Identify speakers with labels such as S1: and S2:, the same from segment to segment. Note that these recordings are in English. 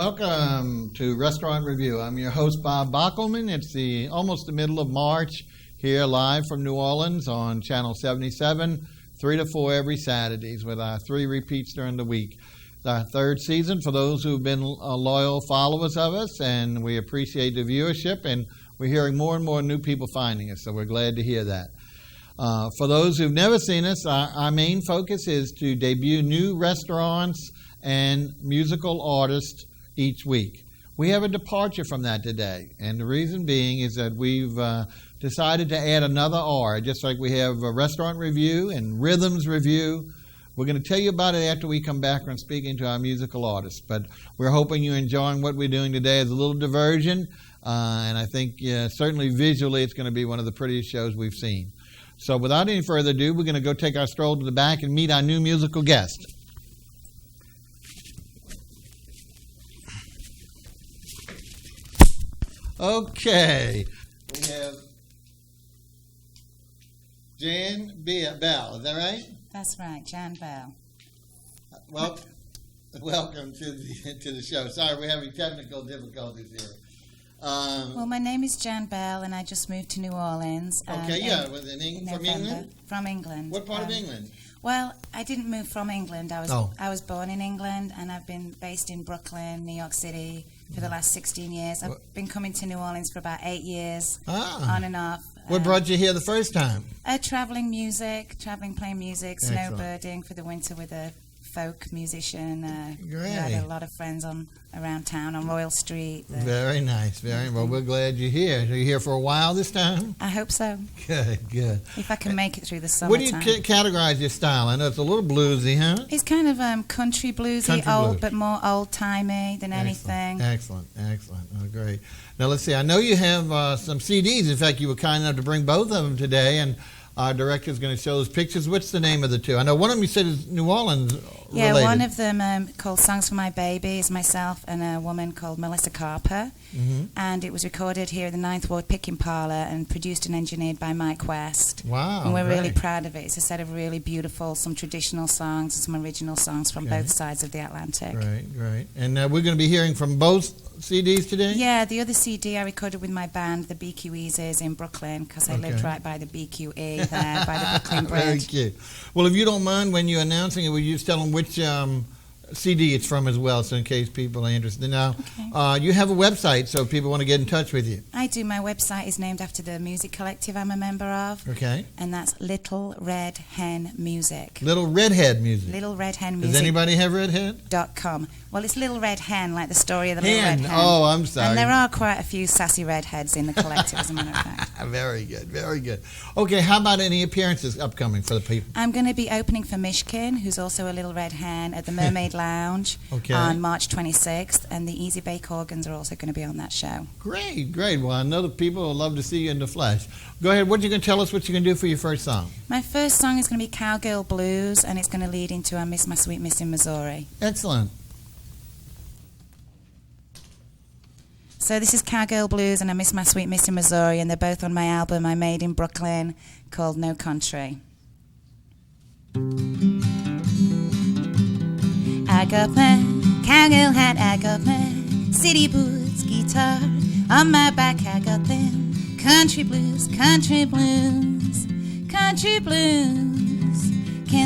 S1: Welcome to Restaurant Review. I'm your host, Bob Bockelman. It's almost the middle of March here live from New Orleans on Channel 77, 3 to 4 every Saturdays with our 3 repeats during the week. It's our 3rd season for those who've been loyal followers of us, and we appreciate the viewership, and we're hearing more and more new people finding us, so we're glad to hear that. For those who've never seen us, our main focus is to debut new restaurants and musical artists each week. We have a departure from that today, and the reason being is that we've decided to add another R, just like we have a restaurant review and rhythms review. We're going to tell you about it after we come back from speaking to our musical artists, but we're hoping you're enjoying what we're doing today as a little diversion, and I think certainly visually it's going to be one of the prettiest shows we've seen. So without any further ado, we're going to go take our stroll to the back and meet our new musical guest. Okay, we have Jan Bell, is that right?
S2: That's right, Jan Bell.
S1: Welcome to the show. Sorry, we're having technical difficulties here.
S2: Well, my name is Jan Bell, and I just moved to New Orleans.
S1: From England?
S2: From England.
S1: What part of England?
S2: Well, I didn't move from England. I was born in England, and I've been based in Brooklyn, New York City, for the last 16 years. I've been coming to New Orleans for about 8 years, on and off.
S1: What brought you here the first time?
S2: Traveling playing music, snowbirding for the winter with a folk musician.
S1: Great.
S2: I had a lot of friends around town on Royal Street.
S1: Very nice. Well, we're glad you're here. Are you here for a while this time?
S2: I hope so.
S1: Good.
S2: If I can make it through the summertime.
S1: What do you categorize your style? I know it's a little bluesy, huh?
S2: It's kind of country bluesy,
S1: blues.
S2: But more old-timey than anything.
S1: Excellent. Oh, great. Now, let's see. I know you have some CDs. In fact, you were kind enough to bring both of them today, and our director is going to show us pictures. What's the name of the two? I know one of them you said is New Orleans related.
S2: Yeah, one of them called Songs for My Baby is myself and a woman called Melissa Carper. Mm-hmm. And it was recorded here at the 9th Ward Picking Parlour and produced and engineered by Mike West.
S1: Wow.
S2: And we're really proud of it. It's a set of really beautiful, some traditional songs and some original songs from both sides of the Atlantic.
S1: Right. And we're going to be hearing from both CDs today?
S2: Yeah, the other CD I recorded with my band, the BQEs, in Brooklyn, because I lived right by the BQE there, by the Brooklyn Bridge.
S1: Very cute. Well, if you don't mind, when you're announcing it, will you just tell them which CD it's from as well, so in case people are interested. Now, you have a website, so if people want to get in touch with you.
S2: I do. My website is named after the music collective I'm a member of.
S1: Okay.
S2: And that's Little Red Hen Music.
S1: Little Redhead Music.
S2: Little Red Hen Music.
S1: Does anybody have Redhead?
S2: .com. Well, it's Little Red Hen, like the story of the Little Red Hen.
S1: Oh, I'm sorry.
S2: And there are quite a few sassy redheads in the collective, as a matter of fact.
S1: Very good. Okay, how about any appearances upcoming for the people?
S2: I'm going to be opening for Mishkin, who's also a Little Red Hen, at the Mermaid Lounge on March 26th, and the Easy Bake Organs are also going to be on that show.
S1: Great. Well, I know the people will love to see you in the flesh. Go ahead. What are you going to tell us what you're going to do for your first song?
S2: My first song is going to be Cowgirl Blues, and it's going to lead into I Miss My Sweet Miss in Missouri.
S1: Excellent.
S2: So this is Cowgirl Blues and I Miss My Sweet Miss in Missouri, and they're both on my album I made in Brooklyn called No Country. I got my cowgirl hat, I got my city boots, guitar on my back, I got them country blues. Can't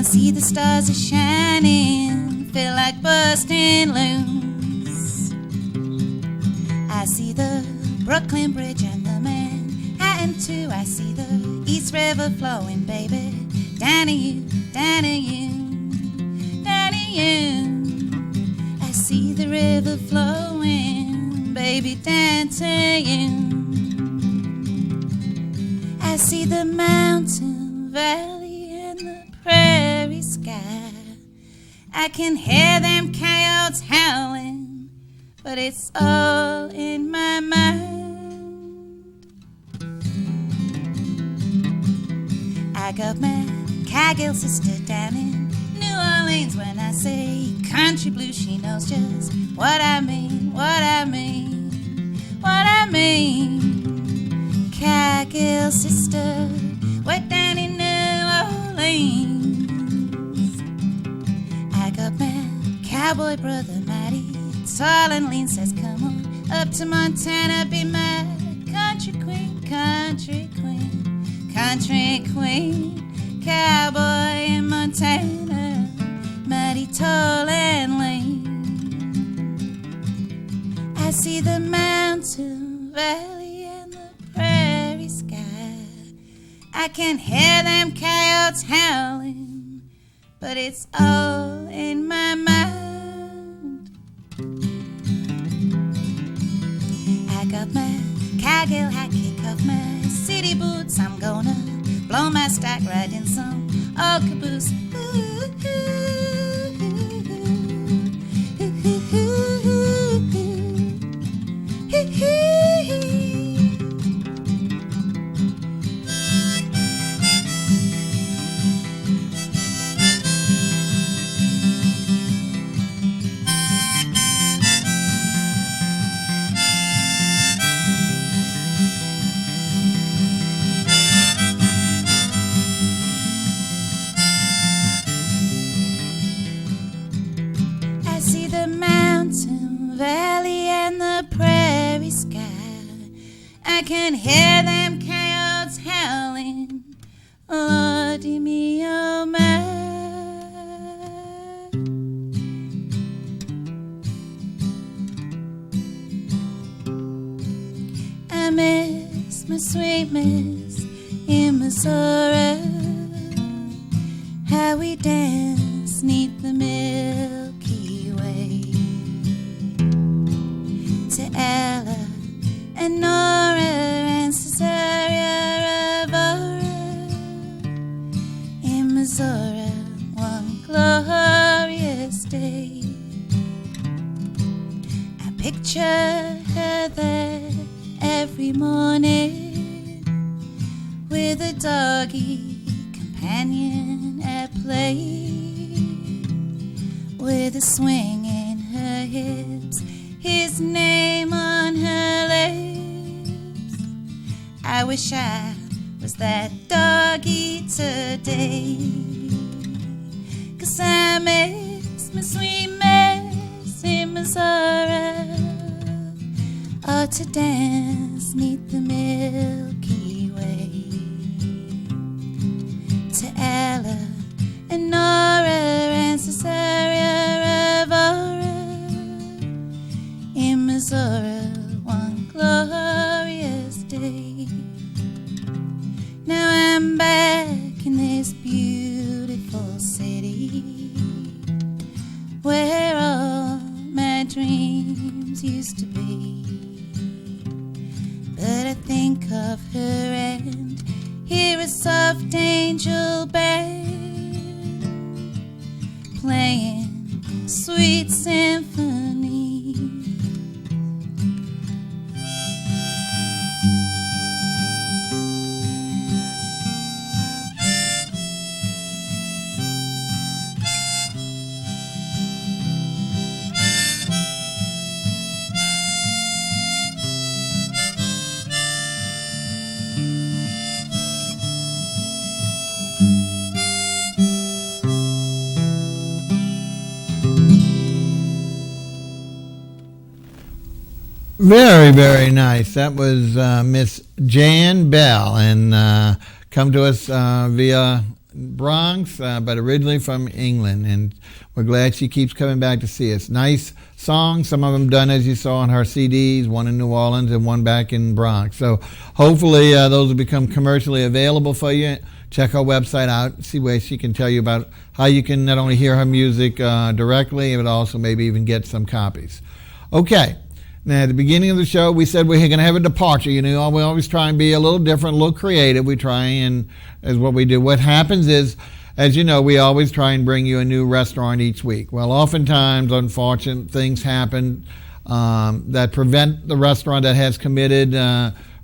S2: see the stars are shining, feel like busting loose. I see the Brooklyn Bridge and the Manhattan too. I see the East River flowing, baby, down to you. I see the river flowing, baby, down to you. I see the mountain valley and the prairie sky. I can hear them coyotes howling, but it's all in my mind. I got my cowgirl sister down in New Orleans. When I say country blues, she knows just what I mean. Cowgirl sister, way down in New Orleans. I got my cowboy brother Matty tall and lean, says, come on up to Montana, be my country queen, country queen, country queen, cowboy in Montana, mighty tall and lean. I see the mountain valley and the prairie sky. I can hear them coyotes howling, but it's all in my mind. I got my cowgirl hat, kick off my city boots. I'm gonna blow my stack, ride in some old caboose. I see the mountain valley and the prairie sky. I can hear them coyotes howling. Lordy me, oh my. I miss my sweet miss in Missouri. How we dance 'neath the Milky Way. To Ella and Nora and Caesarea Revue in Missouri, one glorious day. I picture her there every morning with a doggy companion at play, with a swing in her hips, his name on her lips. I wish I was that doggy today, 'cause I miss my sweet miss in Missouri, or to dance 'neath the Milky Way. To Ella and Nora and Caesarea Revue in Missouri, one glorious day. Now I'm back in this beautiful city where all my dreams used to be. But I think of her and hear a soft angel band playing sweet symphony.
S1: Very, very nice. That was Miss Jan Bell, and come to us via Bronx, but originally from England. And we're glad she keeps coming back to see us. Nice songs, some of them done as you saw on her CDs, one in New Orleans and one back in Bronx. So hopefully those will become commercially available for you. Check her website out, see where she can tell you about how you can not only hear her music directly, but also maybe even get some copies. Okay. Now, at the beginning of the show, we said we're going to have a departure. You know, we always try and be a little different, a little creative. We try and, is what we do. What happens is, as you know, we always try and bring you a new restaurant each week. Well, oftentimes, unfortunate things happen that prevent the restaurant that has committed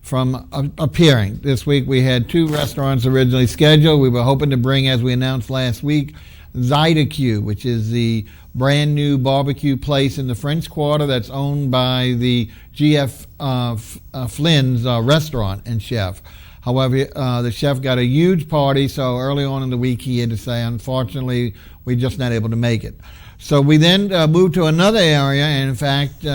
S1: from appearing. This week, we had 2 restaurants originally scheduled. We were hoping to bring, as we announced last week, Zydeco, which is the brand new barbecue place in the French Quarter that's owned by the G.F. Flynn's restaurant and chef. However, the chef got a huge party, so early on in the week he had to say, unfortunately, we're just not able to make it. So we then moved to another area, and in fact,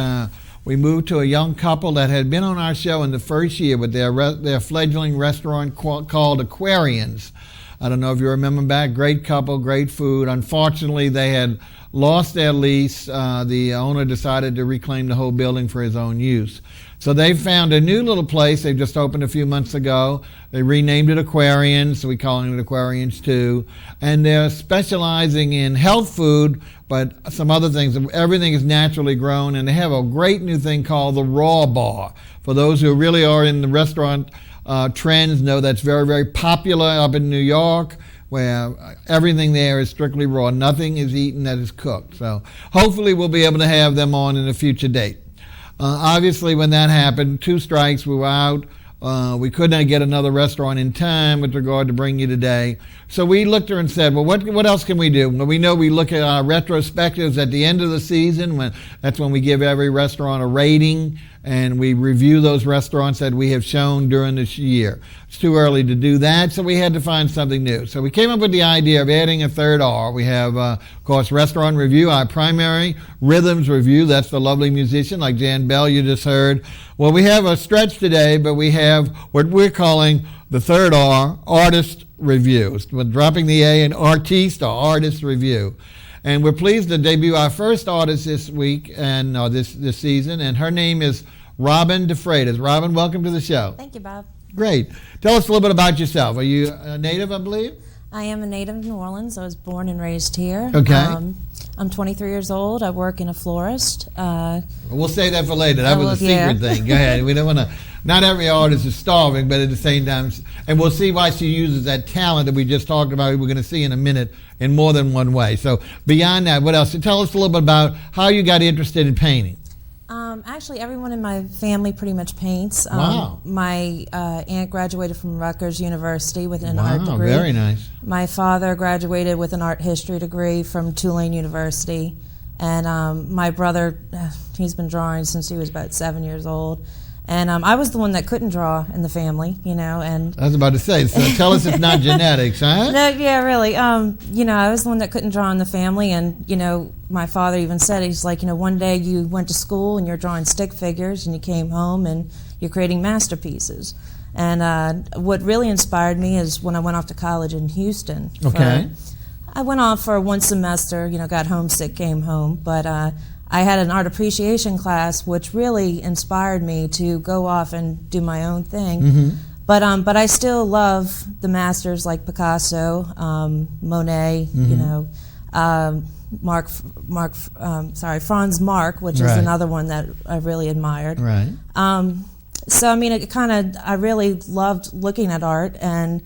S1: we moved to a young couple that had been on our show in the first year with their fledgling restaurant called Aquarians. I don't know if you remember back. Great couple, great food. Unfortunately, they had lost their lease. The owner decided to reclaim the whole building for his own use. So they found a new little place. They just opened a few months ago. They renamed it Aquarians, so we call it Aquarians too. And they're specializing in health food, but some other things. Everything is naturally grown, and they have a great new thing called the Raw Bar. For those who really are in the restaurant trends, know that's very, very popular up in New York, where everything there is strictly raw. Nothing is eaten that is cooked. So hopefully we'll be able to have them on in a future date. Obviously, when that happened, 2 strikes, we were out. We could not get another restaurant in time with regard to bring you today. So we looked her and said, well, what else can we do? Well, we know we look at our retrospectives at the end of the season. That's when we give every restaurant a rating, and we review those restaurants that we have shown during this year. It's too early to do that, so we had to find something new. So we came up with the idea of adding a third R. We have, of course, Restaurant Revue, our primary, Rhythms Revue, that's the lovely musician like Jan Bell you just heard. Well, we have a stretch today, but we have what we're calling the third R, Artist Revue. We're dropping the A in Rtist, or Artist Revue. And we're pleased to debut our first artist this week, and this season, and her name is Robin Defraites. Robin, welcome to the show.
S3: Thank you, Bob.
S1: Great. Tell us a little bit about yourself. Are you a native, I believe?
S3: I am a native of New Orleans. I was born and raised here.
S1: Okay.
S3: I'm 23 years old. I work in a florist.
S1: We'll say that for later. That was a secret thing. Go ahead. We don't want to. Not every artist is starving, but at the same time, and we'll see why she uses that talent that we just talked about. We're going to see in a minute in more than one way. So beyond that, what else? So tell us a little bit about how you got interested in painting.
S3: Actually, everyone in my family pretty much paints.
S1: Wow.
S3: My aunt graduated from Rutgers University with an art degree.
S1: Wow, very nice.
S3: My father graduated with an art history degree from Tulane University. And my brother, he's been drawing since he was about 7 years old. And I was the one that couldn't draw in the family, and
S1: I was about to say, so tell us it's not genetics, huh?
S3: No, yeah, really. I was the one that couldn't draw in the family, and my father even said, he's like, one day you went to school and you're drawing stick figures, and you came home and you're creating masterpieces. And what really inspired me is when I went off to college in Houston.
S1: Okay.
S3: I went off for 1 semester, got homesick, came home, but I had an art appreciation class, which really inspired me to go off and do my own thing. Mm-hmm. But I still love the masters like Picasso, Monet,
S1: mm-hmm.
S3: Franz Marc, which is another one that I really admired.
S1: Right.
S3: So I really loved looking at art, and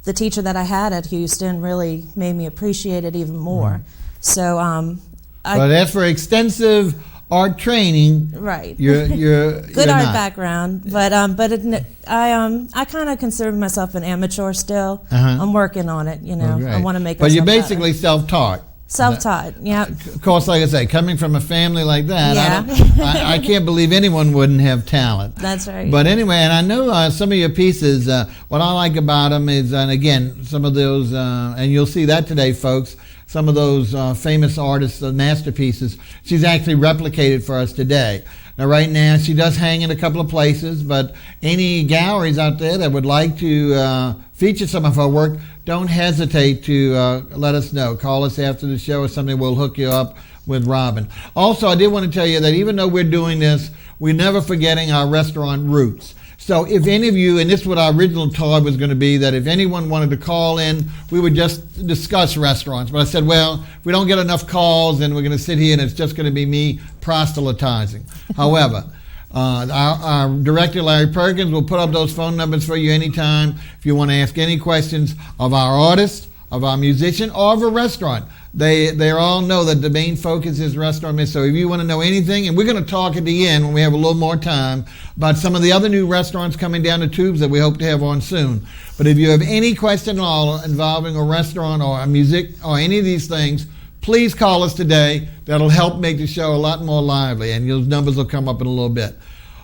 S3: the teacher that I had at Houston really made me appreciate it even more. Mm. So.
S1: But as for extensive art training,
S3: right?
S1: You're
S3: good art
S1: not.
S3: background, but I kind of consider myself an amateur still. Uh-huh. I'm working on it, I want to make.
S1: But you're basically self-taught.
S3: Self-taught, yeah.
S1: Of course, like I say, coming from a family like that,
S3: yeah.
S1: I can't believe anyone wouldn't have talent.
S3: That's right.
S1: But anyway, and I know some of your pieces, what I like about them is, and again, some of those, and you'll see that today, folks, some of those famous artists' masterpieces, she's actually replicated for us today. Now, right now, she does hang in a couple of places, but any galleries out there that would like to feature some of her work, don't hesitate to let us know. Call us after the show or something. We'll hook you up with Robin. Also, I did want to tell you that even though we're doing this, we're never forgetting our restaurant roots. So if any of you, and this is what our original talk was going to be, that if anyone wanted to call in, we would just discuss restaurants. But I said, well, if we don't get enough calls, then we're going to sit here and it's just going to be me proselytizing. However, our director, Larry Perkins, will put up those phone numbers for you anytime if you want to ask any questions of our artist, of our musician, or of a restaurant. They all know that the main focus is restaurant. So if you want to know anything, and we're going to talk at the end when we have a little more time about some of the other new restaurants coming down the tubes that we hope to have on soon. But if you have any question at all involving a restaurant or a music or any of these things, please call us today. That'll help make the show a lot more lively, and those numbers will come up in a little bit.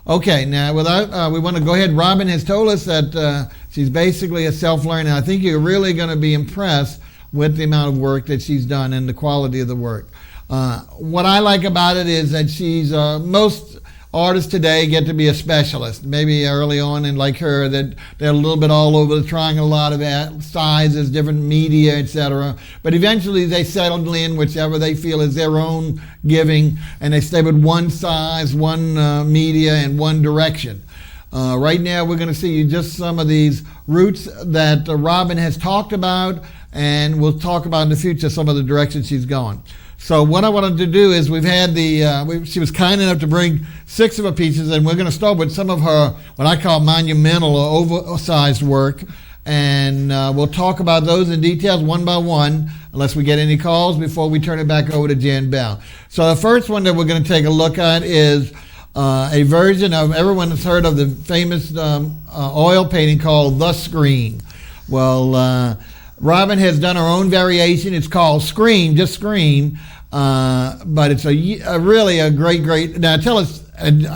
S1: Okay, now we want to go ahead. Robin has told us that she's basically a self-learner. I think you're really going to be impressed with the amount of work that she's done and the quality of the work. What I like about it is that she's most artists today get to be a specialist. Maybe early on, and like her, that they're a little bit all over, trying a lot of sizes, different media, etc. But eventually they settle in whichever they feel is their own giving, and they stay with one size, one media, and one direction. Right now we're going to see just some of these roots that Robin has talked about, and we'll talk about in the future some of the directions she's going. So what I wanted to do is we've had she was kind enough to bring 6 of her pieces, and we're going to start with some of her, what I call monumental or oversized work, and we'll talk about those in details one by one, unless we get any calls before we turn it back over to Jan Bell. So the first one that we're going to take a look at is a version of, everyone has heard of the famous oil painting called The Scream. Well, Robin has done her own variation. It's called Scream, just Scream, but it's a really great. Now tell us,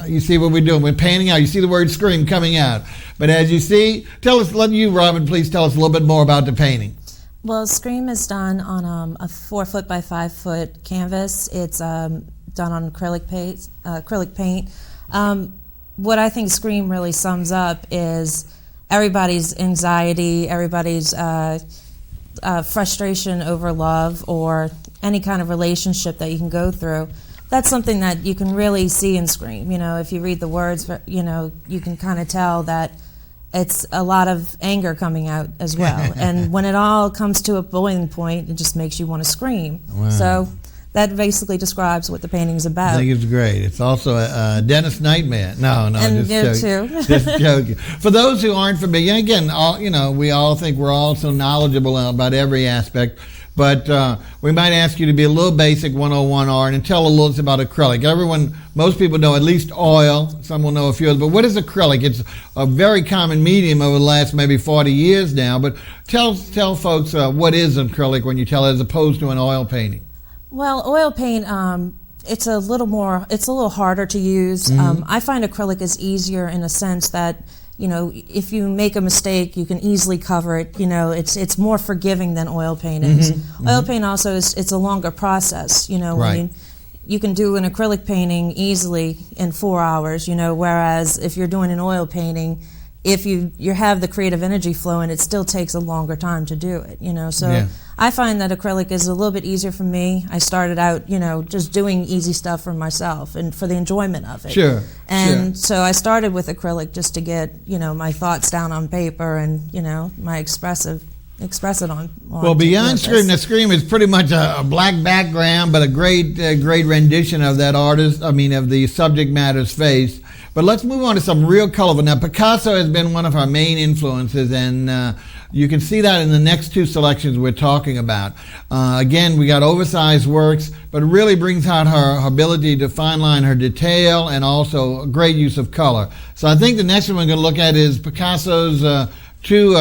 S1: you see what we're doing. We're painting out. You see the word Scream coming out. But as you see, let you, Robin, please tell us a little bit more about the painting.
S3: Well, Scream is done on a 4 foot by 5 foot canvas. It's done on acrylic paint. What I think Scream really sums up is everybody's anxiety, everybody's frustration over love or any kind of relationship that you can go through. That's something that you can really see in Scream. You know, if you read the words, you know, you can kind of tell that it's a lot of anger coming out as well. And when it all comes to a boiling point, it just makes you want to scream.
S1: Wow.
S3: So that basically describes what the painting's about.
S1: I think it's great. It's also a dentist's nightmare. No,
S3: and
S1: just joking.
S3: Too.
S1: Just joking. For those who aren't familiar, again, we all think we're all so knowledgeable about every aspect, but we might ask you to be a little basic 101 art and tell a little about acrylic. Most people know at least oil. Some will know a few others. But what is acrylic? It's a very common medium over the last maybe 40 years now. But tell folks what is acrylic when you tell it as opposed to an oil painting.
S3: Well, oil paint, it's a little harder to use.
S1: Mm-hmm.
S3: I find acrylic is easier in a sense that, you know, if you make a mistake, you can easily cover it. You know, it's more forgiving than oil paint is.
S1: Mm-hmm.
S3: Oil paint also it's a longer process. You know,
S1: right.
S3: You can do an acrylic painting easily in 4 hours. You know, whereas if you're doing an oil painting, if you have the creative energy flowing, it still takes a longer time to do it, you know. So yeah. I find that acrylic is a little bit easier for me. I started out, you know, just doing easy stuff for myself and for the enjoyment of it.
S1: Sure.
S3: And so I started with acrylic just to get, you know, my thoughts down on paper and, you know, express it on
S1: well, beyond Scream, the Scream is pretty much a black background, but a great rendition of that artist, of the subject matter's face. But let's move on to some real colorful. Now, Picasso has been one of our main influences, and you can see that in the next 2 selections we're talking about. Again, we got oversized works, but it really brings out her ability to fine line her detail and also a great use of color. So I think the next one we're going to look at is Picasso's Two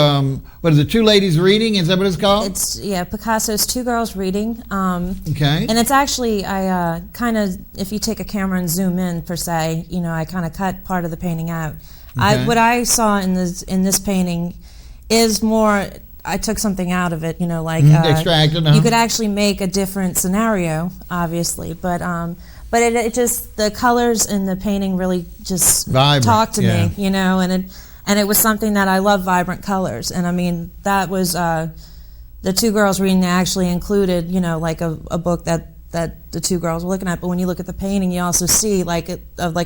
S1: Ladies Reading? Is that what it's called?
S3: It's Picasso's Two Girls Reading.
S1: Okay. And
S3: it's actually, I kind of, if you take a camera and zoom in per se, you know, I kind of cut part of the painting out. Okay. What I saw in this painting is more, I took something out of it, you know, like
S1: extracted.
S3: You could actually make a different scenario, obviously, but it just, the colors in the painting really just
S1: vibrant,
S3: talked to me, you know, and it was something that I love, vibrant colors. And I mean, that was the Two Girls Reading. They actually included, you know, like a book that the 2 girls were looking at. But when you look at the painting, you also see like a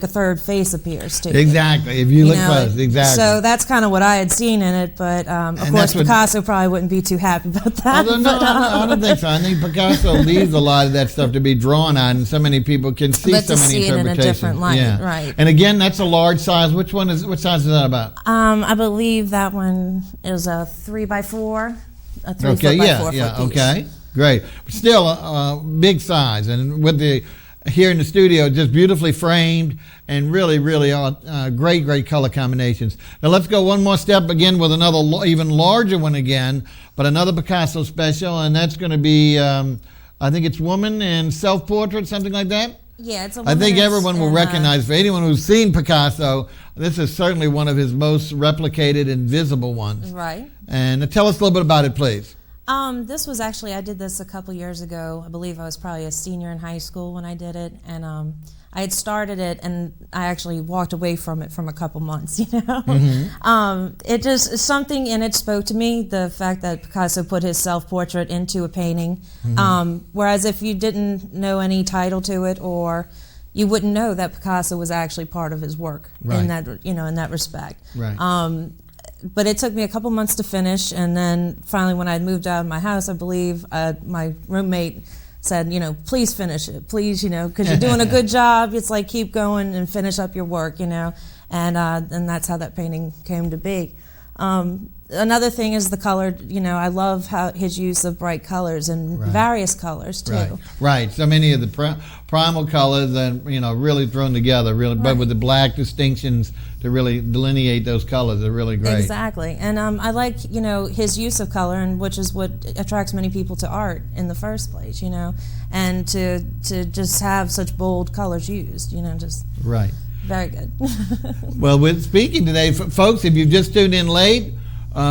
S3: third face appears too.
S1: Exactly. If you look close, exactly.
S3: So that's kind of what I had seen in it. But of course, Picasso probably wouldn't be too happy about that.
S1: I don't think so. I think Picasso leaves a lot of that stuff to be drawn on, and so many people can see so many interpretations.
S3: It in a different light, right?
S1: And again, that's a large size. What size is that about?
S3: I believe that one is a 3x4, a 3 foot by 4 foot piece.
S1: Okay. Great. But still big size, and with here in the studio, just beautifully framed and really great color combinations. Now let's go one more step again with another even larger one again, but another Picasso special, and that's going to be, I think it's Woman and Self-Portrait, something like that?
S3: Yeah, it's a
S1: I think everyone will recognize, for anyone who's seen Picasso, this is certainly one of his most replicated and visible ones.
S3: Right.
S1: And tell us a little bit about it, please.
S3: This was actually, I did this a couple years ago. I believe I was probably a senior in high school when I did it, and I had started it, and I actually walked away from it from a couple months, you know. It just, something in it spoke to me, the fact that Picasso put his self-portrait into a painting, whereas if you didn't know any title to it, or you wouldn't know that Picasso was actually part of his work in that, you know, in that respect. But it took me a couple months to finish, and then finally when I moved out of my house, I believe my roommate said, you know, please finish it, please, you know, because you're doing a good job. It's like, keep going and finish up your work, you know, and that's how that painting came to be. Another thing is the color. You know, I love how his use of bright colors and various colors too.
S1: Right. So many of the primal colors that, you know, really thrown together, really, but with the black distinctions to really delineate those colors are really great.
S3: Exactly. And I like, you know, his use of color, and which is what attracts many people to art in the first place, you know, and to just have such bold colors used, you know, just very good.
S1: Well, we're speaking today, folks, if you've just tuned in late,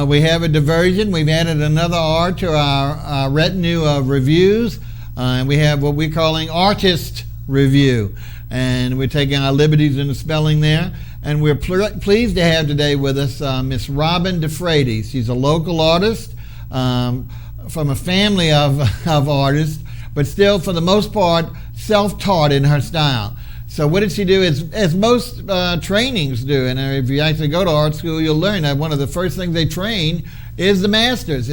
S1: we have a diversion. We've added another R to our retinue of reviews, and we have what we're calling Rtist Revue, and we're taking our liberties in the spelling there. And we're pleased to have today with us Miss Robin Defraites. She's a local artist from a family of artists, but still, for the most part, self-taught in her style. So what did she do? As most trainings do, and if you actually go to art school, you'll learn that one of the first things they train is the masters.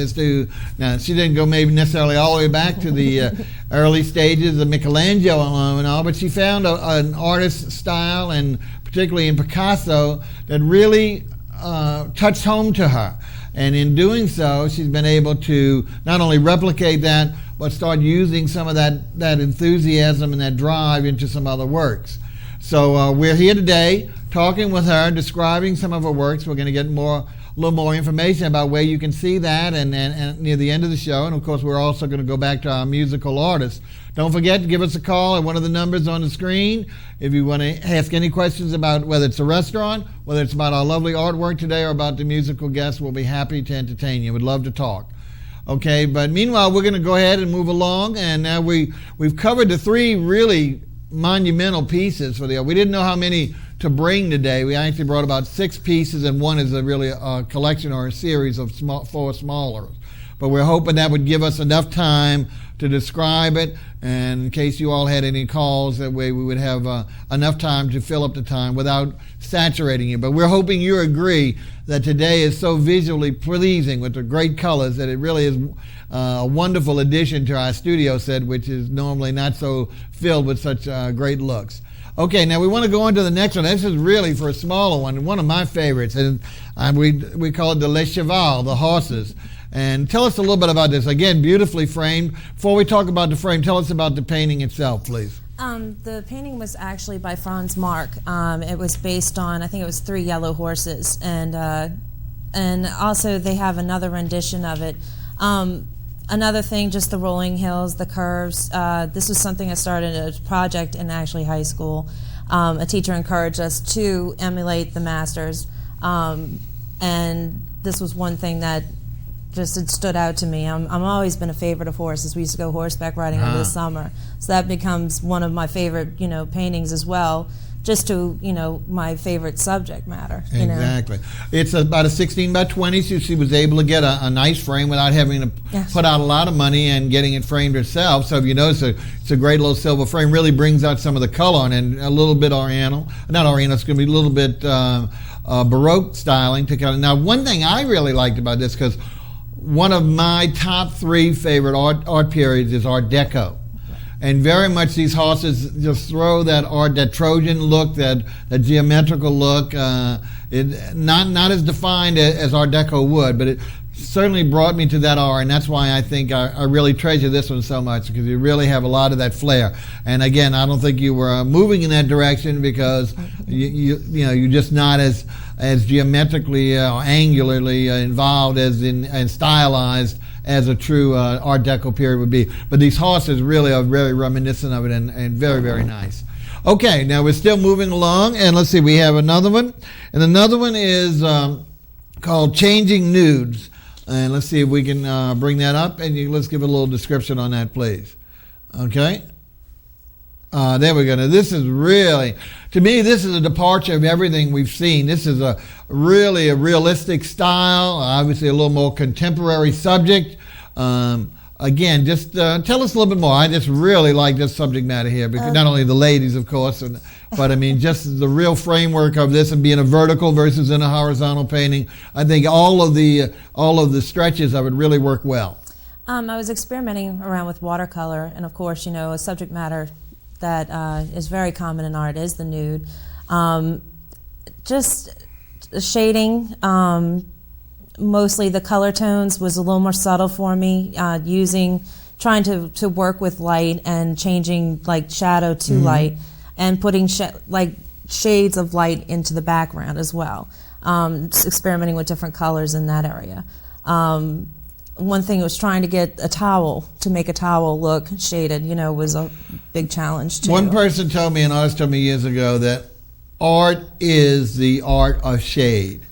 S1: Now, she didn't go maybe necessarily all the way back to the early stages of Michelangelo and all, but she found an artist's style, and particularly in Picasso, that really touched home to her. And in doing so, she's been able to not only replicate that, but start using some of that enthusiasm and that drive into some other works. So we're here today talking with her, describing some of her works. We're going to get a little more information about where you can see that and near the end of the show. And of course, we're also going to go back to our musical artist. Don't forget to give us a call at one of the numbers on the screen if you want to ask any questions about whether it's a restaurant, whether it's about our lovely artwork today, or about the musical guests. We'll be happy to entertain you. We'd love to talk. Okay, but meanwhile, we're going to go ahead and move along, and now we've covered the three really monumental pieces for the art. We didn't know how many to bring today. We actually brought about 6 pieces, and one is a collection or a series of 4 smaller. But we're hoping that would give us enough time to describe it, and in case you all had any calls, that way we would have enough time to fill up the time without saturating you. But we're hoping you agree that today is so visually pleasing with the great colors that it really is a wonderful addition to our studio set, which is normally not so filled with such great looks. Okay, now we want to go on to the next one. This is really for a smaller one of my favorites, and we call it the Les Chevals, the horses. And tell us a little bit about this. Again, beautifully framed. Before we talk about the frame, tell us about the painting itself, please.
S3: The painting was actually by Franz Marc. It was based on, I think it was 3 yellow horses, and also they have another rendition of it. Another thing, just the rolling hills, the curves. This was something I started a project in actually high school. A teacher encouraged us to emulate the masters, and this was one thing that just it stood out to me. I'm always been a favorite of horses. We used to go horseback riding over the summer, so that becomes one of my favorite, paintings as well. Just to, my favorite subject matter.
S1: Exactly. It's about a 16 by 20, so she was able to get a nice frame without having to put out a lot of money and getting it framed herself. So if you notice, it's a great little silver frame. Really brings out some of the color on it, and a little bit Oriental. Not Oriental, it's going to be a little bit Baroque styling. Now, one thing I really liked about this, because one of my top 3 favorite art periods is Art Deco. And very much these horses just throw that Trojan look, that geometrical look. Not as defined as Art Deco would, but it certainly brought me to that art, and that's why I think I really treasure this one so much, because you really have a lot of that flair. And again, I don't think you were moving in that direction because you're just not as geometrically or angularly involved and stylized as a true Art Deco period would be. But these horses really are very reminiscent of it and very, very nice. Okay, now we're still moving along, and let's see, we have another one. And another one is called Changing Nudes. And let's see if we can bring that up, and let's give a little description on that, please. Okay. There we go. Now, this is really, to me, this is a departure of everything we've seen. This is really a realistic style, obviously a little more contemporary subject. Again, just tell us a little bit more. I just really like this subject matter here, because not only the ladies, of course, but I mean, just the real framework of this and being a vertical versus in a horizontal painting. I think all of the stretches of it really work well.
S3: I was experimenting around with watercolor, and of course, a subject matter that is very common in art is the nude. Just shading, mostly the color tones was a little more subtle for me, trying to work with light and changing like shadow to light and putting shades of light into the background as well. Experimenting with different colors in that area. One thing was trying to get to make a towel look shaded, was a big challenge too.
S1: One person told me, an artist told me years ago, that art is the art of shade.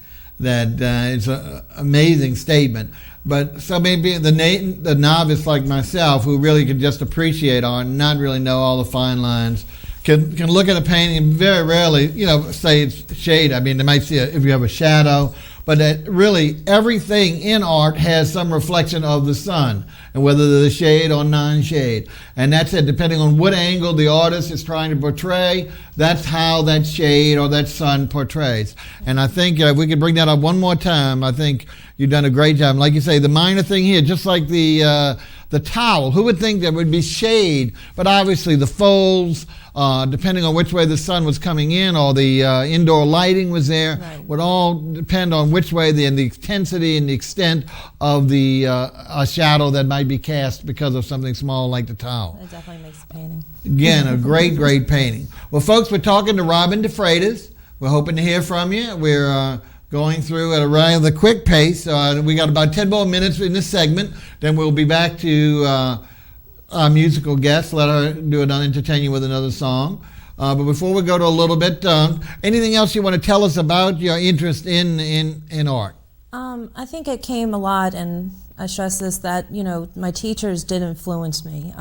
S1: That it's an amazing statement. But so maybe the novice like myself, who really can just appreciate art and not really know all the fine lines, can look at a painting and very rarely, say it's shade. I mean, they might see if you have a shadow, but that really everything in art has some reflection of the sun, and whether they're shade or non-shade. And that's it. Depending on what angle the artist is trying to portray, that's how that shade or that sun portrays. And I think if we could bring that up one more time, I think you've done a great job. Like you say, the minor thing here, just like the towel, who would think there would be shade? But obviously the folds, depending on which way the sun was coming in or the indoor lighting was there, right, would all depend on which way the intensity and the extent of the a shadow that might be cast because of something small like the towel.
S3: It definitely makes the painting.
S1: Again, a great, great painting. Well, folks, we're talking to Robin Defraites. We're hoping to hear from you. We're going through at a rather quick pace. We got about 10 more minutes in this segment. Then we'll be back to our musical guest. Let her do it, entertain you with another song. But before we go to a little bit, anything else you want to tell us about your interest in art?
S3: I think it came a lot, and I stress this, that my teachers did influence me.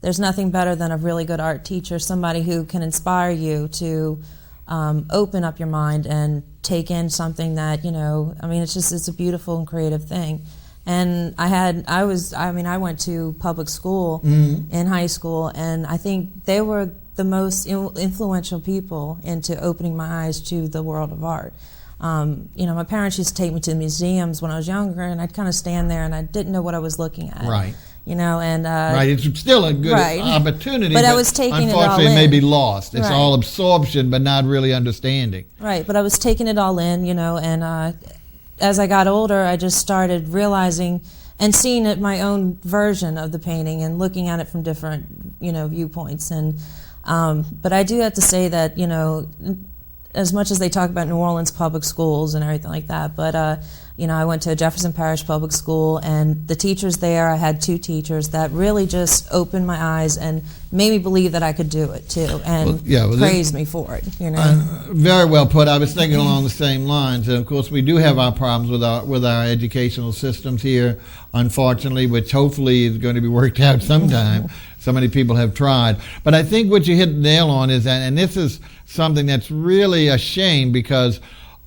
S3: There's nothing better than a really good art teacher, somebody who can inspire you to open up your mind and take in something that, it's a beautiful and creative thing. And I went to public school in high school, and I think they were the most influential people into opening my eyes to the world of art. My parents used to take me to museums when I was younger, and I'd kind of stand there and I didn't know what I was looking at.
S1: Right.
S3: Right,
S1: it's still a good opportunity,
S3: but I was taking it all in.
S1: Unfortunately, it may be lost. It's
S3: right.
S1: all absorption, but not really understanding.
S3: Right, but I was taking it all in, and as I got older, I just started realizing and seeing it my own version of the painting and looking at it from different, viewpoints. And but I do have to say that, as much as they talk about New Orleans public schools and everything like that, but I went to Jefferson Parish Public School, and the teachers there, I had 2 teachers that really just opened my eyes and made me believe that I could do it too, and praised me for it.
S1: Very well put. I was thinking along the same lines, and of course we do have our problems with our educational systems here, unfortunately, which hopefully is going to be worked out sometime. So many people have tried. But I think what you hit the nail on is that, and this is something that's really a shame, because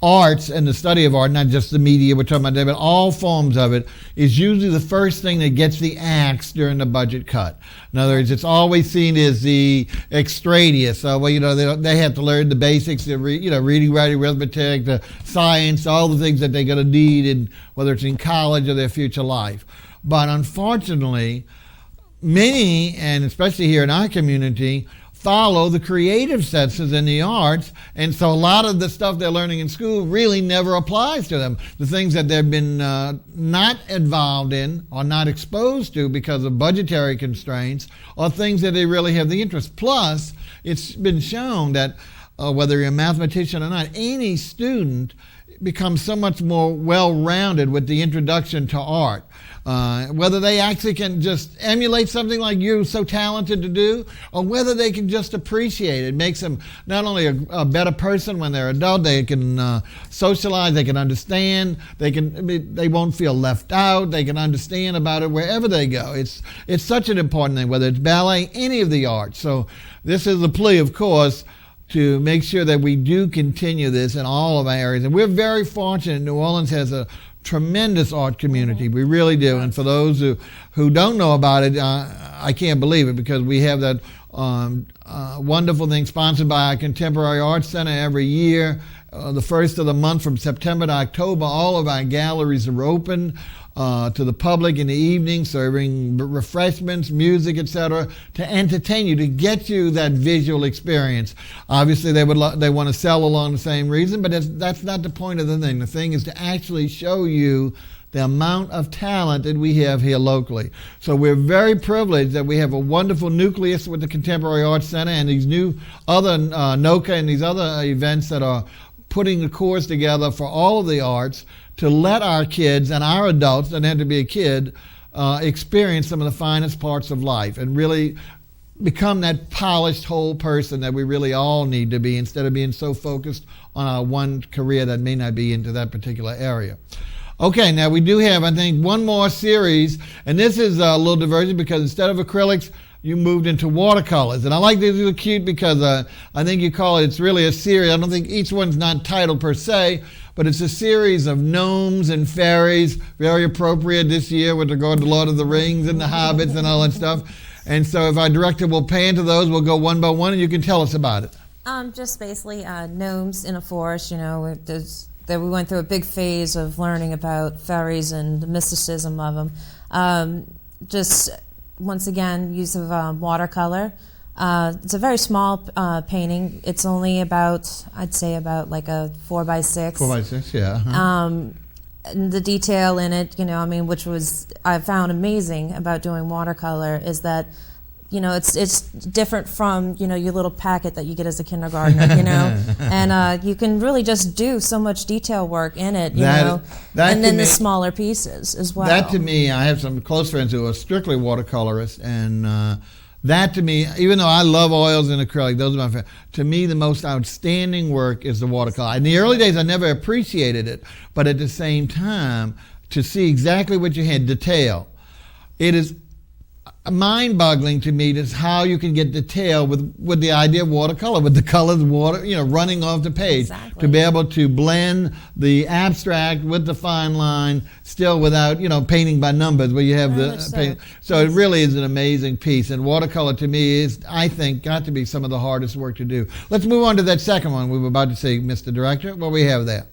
S1: arts and the study of art, not just the media we're talking about today, but all forms of it, is usually the first thing that gets the axe during the budget cut. In other words, it's always seen as the extraneous. They have to learn the basics, reading, writing, arithmetic, the science, all the things that they're going to need, whether it's in college or their future life. But unfortunately, many, and especially here in our community, follow the creative senses in the arts, and so a lot of the stuff they're learning in school really never applies to them. The things that they've been not involved in or not exposed to because of budgetary constraints are things that they really have the interest. Plus, it's been shown that whether you're a mathematician or not, any student become so much more well-rounded with the introduction to art. Whether they actually can just emulate something like you're so talented to do, or whether they can just appreciate it. It makes them not only a better person when they're adult, they can socialize, they can understand, they won't feel left out, they can understand about it wherever they go. It's such an important thing, whether it's ballet, any of the arts. So this is a plea, of course, to make sure that we do continue this in all of our areas. And we're very fortunate. New Orleans has a tremendous art community. We really do. And for those who don't know about it, I can't believe it, because we have that wonderful thing sponsored by our Contemporary Arts Center every year. The first of the month from September to October, all of our galleries are open to the public in the evening, serving refreshments, music, etc., to entertain you, to get you that visual experience. Obviously, they want to sell along the same reason, but that's not the point of the thing. The thing is to actually show you the amount of talent that we have here locally. So we're very privileged that we have a wonderful nucleus with the Contemporary Arts Center and these new other NOCA and these other events that are putting the course together for all of the arts to let our kids and our adults, doesn't have to be a kid, experience some of the finest parts of life and really become that polished whole person that we really all need to be, instead of being so focused on our one career that may not be into that particular area. Okay, now we do have, I think, one more series, and this is a little diversion because instead of acrylics, you moved into watercolors. And I like these, are cute because I think you call it's really a series. I don't think each one's not titled per se, but it's a series of gnomes and fairies, very appropriate this year with regard to Lord of the Rings and the Hobbits and all that stuff. And so if our director will pay into those, we'll go one by one and you can tell us about it.
S3: Just basically gnomes in a forest, we went through a big phase of learning about fairies and the mysticism of them. Just once again, use of watercolor. It's a very small painting. It's only about, I'd say about like a 4x6.
S1: 4x6, yeah. Uh-huh.
S3: And the detail in it, which I found amazing about doing watercolor, is that it's different from, your little packet that you get as a kindergartner, and you can really just do so much detail work in it, and then the smaller pieces as well.
S1: That to me, I have some close friends who are strictly watercolorists, and that to me, even though I love oils and acrylic, those are my favorite, to me the most outstanding work is the watercolor. In the early days, I never appreciated it, but at the same time, to see exactly what you had, detail, it is mind-boggling to me is how you can get detail with the idea of watercolor, with the colors, running off the page.
S3: Exactly.
S1: To be able to blend the abstract with the fine line, still without, painting by numbers, where you have the paint. So it really is an amazing piece, and watercolor to me is, I think, got to be some of the hardest work to do. Let's move on to that second one we were about to say, Mr. Director. What do we have there?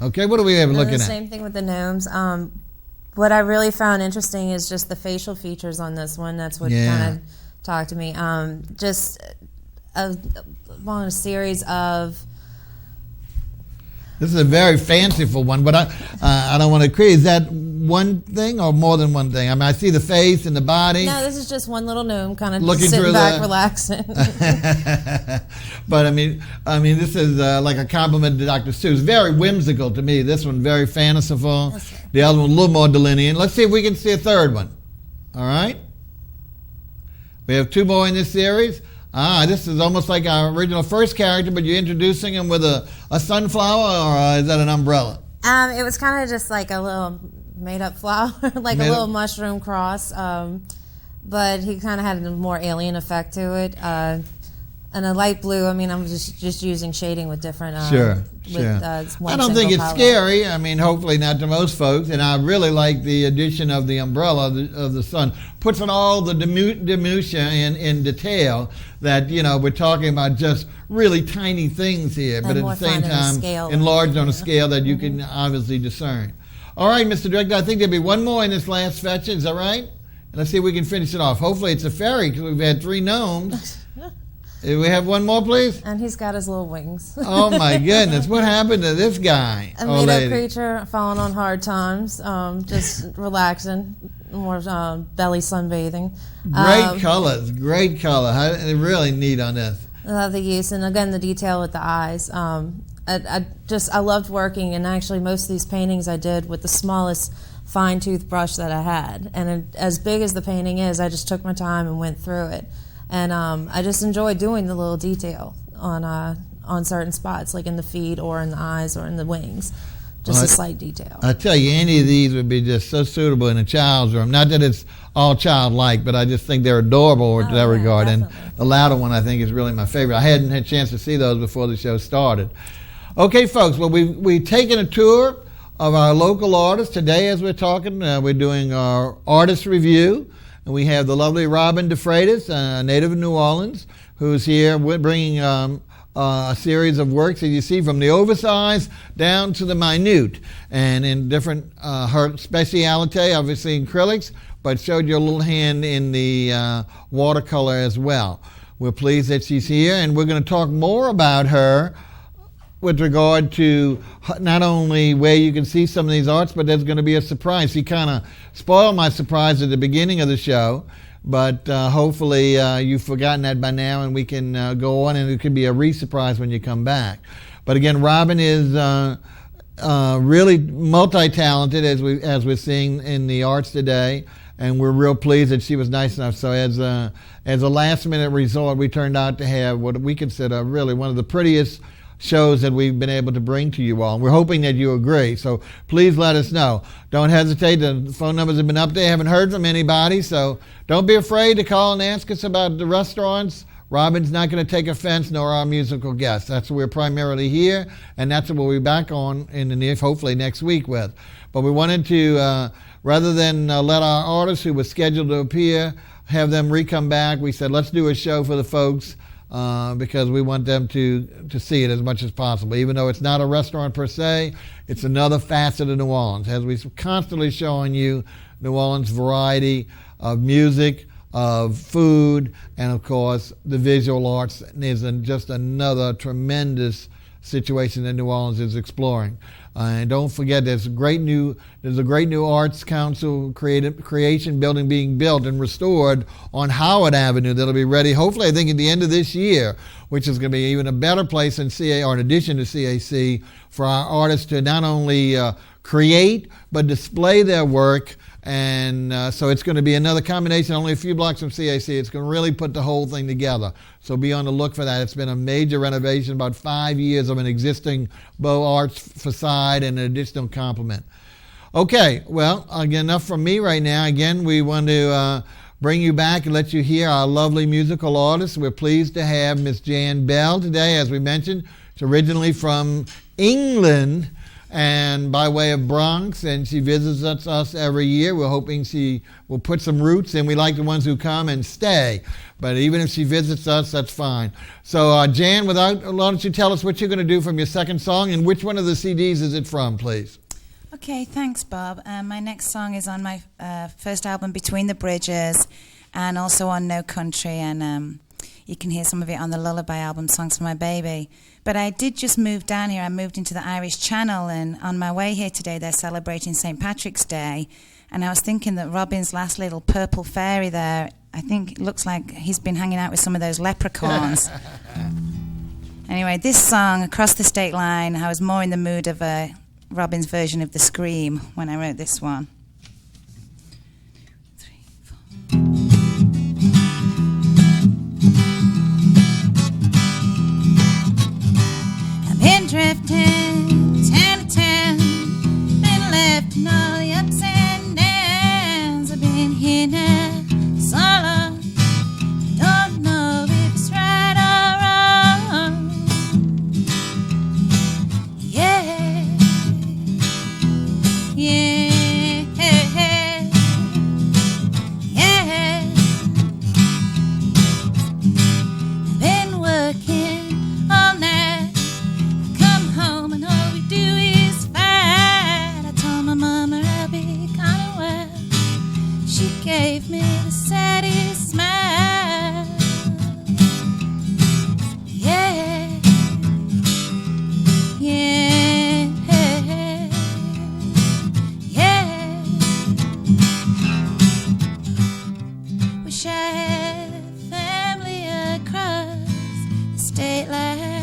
S1: Okay, what do we have looking at?
S3: Same thing with the gnomes. What I really found interesting is just the facial features on this one. That's what kind of talked to me. Just a series of...
S1: This is a very fanciful one, but I don't want to create. Is that one thing or more than one thing? I mean, I see the face and the body.
S3: No, this is just one little gnome kind of
S1: looking
S3: sitting back, relaxing.
S1: But I mean, this is like a compliment to Dr. Seuss. Very whimsical to me. This one very fanciful.
S3: Right.
S1: The other one a little more delineating. Let's see if we can see a third one. All right. We have two more in this series. This is almost like our original first character, but you're introducing him with a sunflower, or is that an umbrella?
S3: It was kind of just like a little made-up flower, like a little mushroom cross. But he kind of had a more alien effect to it. And a light blue, I'm just using shading with different...
S1: Sure. I don't think it's scary. Hopefully not to most folks. And I really like the addition of the umbrella of the sun. Puts on all the minutia in detail that, we're talking about just really tiny things here. But at the same time, enlarged on a scale that you can obviously discern. All right, Mr. Director, I think there'll be one more in this last fetch. Is that right? And let's see if we can finish it off. Hopefully it's a fairy, because we've had 3 gnomes. We have one more, please?
S3: And he's got his little wings.
S1: Oh, my goodness. What happened to this guy?
S3: A made-up creature falling on hard times, just relaxing, more belly sunbathing.
S1: Great colors, great color. Really neat on this.
S3: I love the use, and again, the detail with the eyes. I loved working, and actually most of these paintings I did with the smallest fine tooth brush that I had. And as big as the painting is, I just took my time and went through it. And I just enjoy doing the little detail on certain spots, like in the feet or in the eyes or in the wings. Just a slight detail.
S1: I tell you, any of these would be just so suitable in a child's room. Not that it's all childlike, but I just think they're adorable in that regard.
S3: Definitely.
S1: And the latter one, I think, is really my favorite. I hadn't had a chance to see those before the show started. Okay, folks, well, we've taken a tour of our local artists. Today, as we're talking, we're doing our artist review. And we have the lovely Robin Defraites, a native of New Orleans, who's here bringing a series of works that you see from the oversized down to the minute, and in different, her speciality, obviously in acrylics, but showed you a little hand in the watercolor as well. We're pleased that she's here, and we're going to talk more about her with regard to not only where you can see some of these arts, but there's going to be a surprise. She kind of spoiled my surprise at the beginning of the show, but hopefully you've forgotten that by now, and we can go on, and it could be a re-surprise when you come back. But again, Robin is really multi-talented, as we're seeing in the arts today, and we're real pleased that she was nice enough. So as a last-minute resort, we turned out to have what we consider really one of the prettiest shows that we've been able to bring to you all. And we're hoping that you agree. So please let us know. Don't hesitate. The phone numbers have been up there. Haven't heard from anybody. So don't be afraid to call and ask us about the restaurants. Robin's not going to take offense, nor our musical guests. That's what we're primarily here, and that's what we'll be back on in the near, hopefully next week with. But we wanted to, rather than let our artists who were scheduled to appear, have them re-come back, we said let's do a show for the folks. Because we want them to see it as much as possible. Even though it's not a restaurant per se, it's another facet of New Orleans. As we're constantly showing you New Orleans' variety of music, of food, and of course the visual arts is just another tremendous situation that New Orleans is exploring. And don't forget, there's a great new Arts Council creation building being built and restored on Howard Avenue that'll be ready, hopefully, I think, at the end of this year, which is going to be even a better place than CA, or in addition to CAC, for our artists to not only create, but display their work. And so it's going to be another combination, only a few blocks from CAC. It's going to really put the whole thing together. So be on the look for that. It's been a major renovation, about 5 years of an existing Beaux Arts facade and an additional complement. Okay, well, again, enough from me right now. Again, we want to bring you back and let you hear our lovely musical artists. We're pleased to have Miss Jan Bell today. As we mentioned, she's originally from England, and by way of Bronx, and she visits us every year. We're hoping she will put some roots in. We like the ones who come and stay, but even if she visits us, that's fine. So Jan, why don't you tell us what you're going to do from your second song, and which one of the CDs is it from, please?
S2: Okay, thanks, Bob. My next song is on my first album, Between the Bridges, and also on No Country, and you can hear some of it on the Lullaby album, Songs for My Baby. But I did just move down here. I moved into the Irish Channel, and on my way here today, they're celebrating St. Patrick's Day. And I was thinking that Robin's last little purple fairy there, I think it looks like he's been hanging out with some of those leprechauns. Anyway, this song, Across the State Line, I was more in the mood of Robin's version of The Scream when I wrote this one. 3, 4. Drifting 10 to 10, been left in all the ups and downs. I've been here now so long, don't know if it's right or wrong. Yeah, yeah, yeah. I've been working all night. Home and all we do is fight. I told my mama I'll be coming well. She gave me the saddest smile. Yeah, yeah, yeah. Wish I had a family across the state line.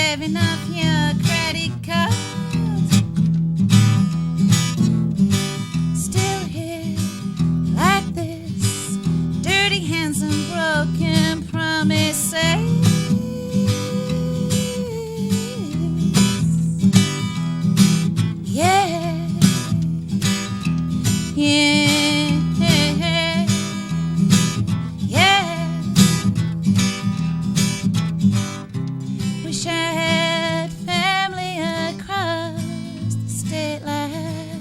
S2: saving up your credit cards. Still here like this, dirty hands and broken promises. Yeah, yeah, yeah. Wish I had family across the state line.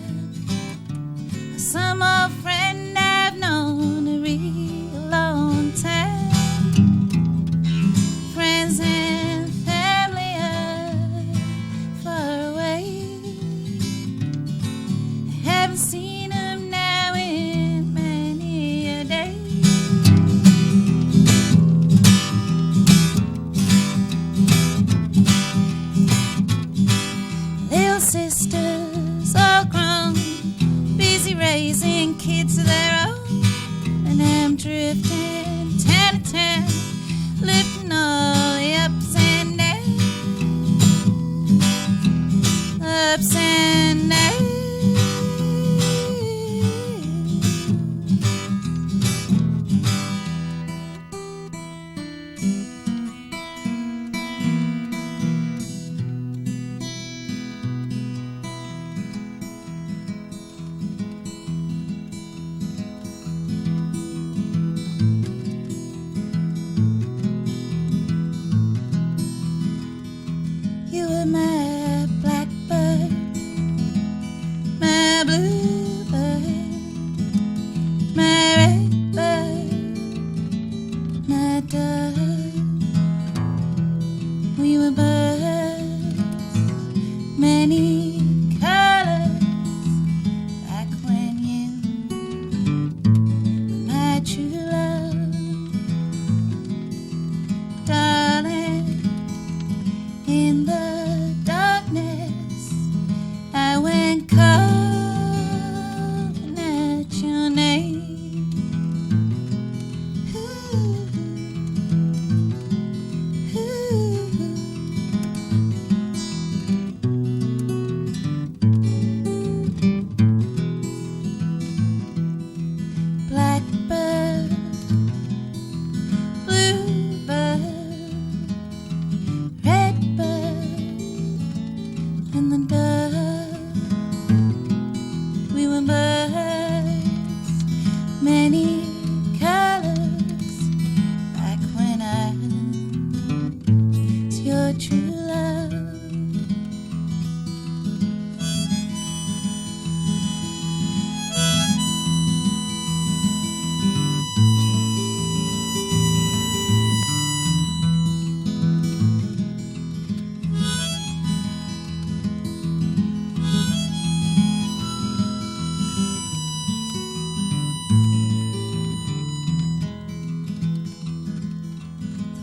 S2: Some old friend I've known a real long time. Friends and family are far away. I haven't seen them now in many a day. Little sisters all grown, busy raising kids of their own. And I'm drifting town to town, lifting all the ups and downs. Ups and downs. You were my blackbird, my bluebird, my redbird, my dove. We were birds, many colors, like when you were my true love, darling. In the darkness, I went calling out your name. Ooh, ooh. Blackbird, bluebird, redbird, and the dove. We were birds, many colors, like when I was your true love.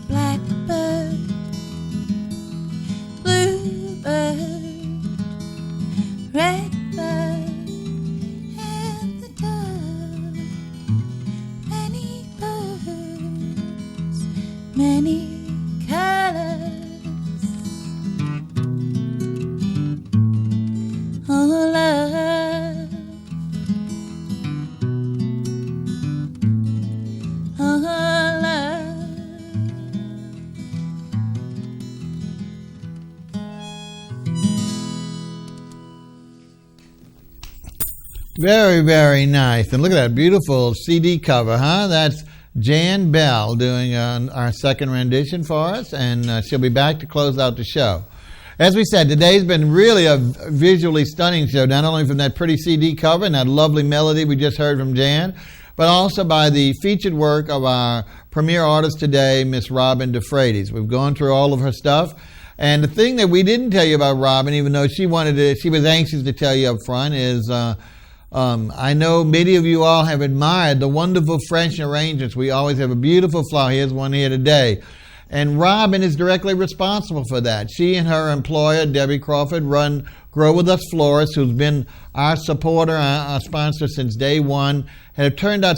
S2: Blackbird, bluebird, redbird, and the dove. Many birds, many colors. Oh, love. Oh, love.
S1: Very, very nice. And look at that beautiful CD cover, huh? That's Jan Bell doing our second rendition for us, and she'll be back to close out the show. As we said, today's been really a visually stunning show, not only from that pretty CD cover and that lovely melody we just heard from Jan, but also by the featured work of our premier artist today, Miss Robin Defraites. We've gone through all of her stuff. And the thing that we didn't tell you about Robin, even though she was anxious to tell you up front, is I know many of you all have admired the wonderful French arrangements. We always have a beautiful flower. Here's one here today. And Robin is directly responsible for that. She and her employer, Debbie Crawford, run Grow With Us Florists, who's been our supporter, our sponsor since day one, have turned out